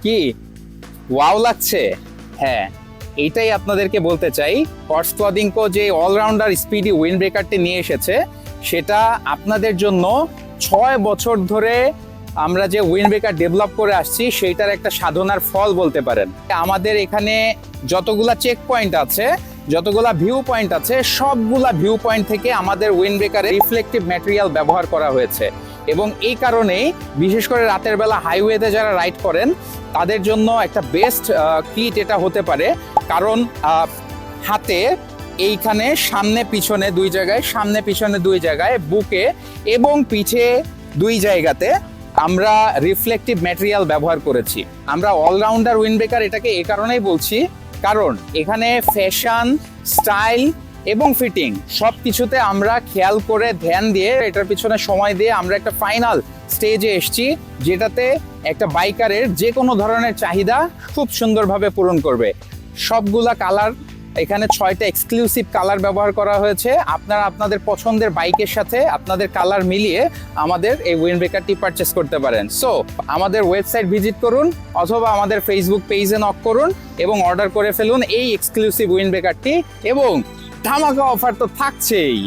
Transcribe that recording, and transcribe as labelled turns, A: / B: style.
A: কি ওয়াও লাগছে? হ্যাঁ, এইটাই আপনাদেরকে বলতে চাই। কটস ক্লদিং কো যে অলরাউন্ডার স্পিডি উইন্ড ব্রেকারটি নিয়ে এসেছে, সেটা আপনাদের জন্য 6 বছর ধরে আমরা যে উইন্ড ব্রেকার ডেভেলপ করে আসছি সেইটার একটা সাধনার ফল বলতে পারেন। আমাদের এখানে যতগুলা চেক পয়েন্ট আছে, যতগুলা ভিউ পয়েন্ট আছে, সবগুলা ভিউ পয়েন্ট থেকে আমাদের উইন্ড ব্রেকারে রিফ্লেকটিভ ম্যাটেরিয়াল ব্যবহার করা হয়েছে। এবং এই কারণেই বিশেষ করে রাতের বেলা হাইওয়েতে যারা রাইড করেন তাদের জন্য একটা বেস্ট কিট এটা হতে পারে। কারণ হাতে এইখানে সামনে পিছনে দুই জায়গায়, সামনে পিছনে দুই জায়গায়, বুকে এবং পিছে দুই জায়গাতে আমরা রিফ্লেকটিভ ম্যাটেরিয়াল ব্যবহার করেছি। আমরা অলরাউন্ডার উইন্ড ব্রেকার এটাকে এই কারণেই বলছি, কারণ এখানে ফ্যাশন, স্টাইল এবং ফিটিং সব কিছুতে আমরা খেয়াল করে ধ্যান দিয়ে এটার পিছনে সময় দিয়ে আমরা একটা ফাইনাল স্টেজে এসেছি, যেটাতে একটা বাইকারের যে কোনো ধরনের চাহিদা খুব সুন্দরভাবে পূরণ করবে। সবগুলা কালার, এখানে 6টা এক্সক্লুসিভ কালার ব্যবহার করা হয়েছে। আপনারা আপনাদের পছন্দের বাইকের সাথে আপনাদের কালার মিলিয়ে আমাদের এই উইন্ড ব্রেকারটি পারচেস করতে পারেন। সো আমাদের ওয়েবসাইট ভিজিট করুন অথবা আমাদের ফেসবুক পেজে নক করুন এবং অর্ডার করে ফেলুন এই এক্সক্লুসিভ উইন্ড ব্রেকারটি। এবং ধামাকা অফার তো থাকছেই।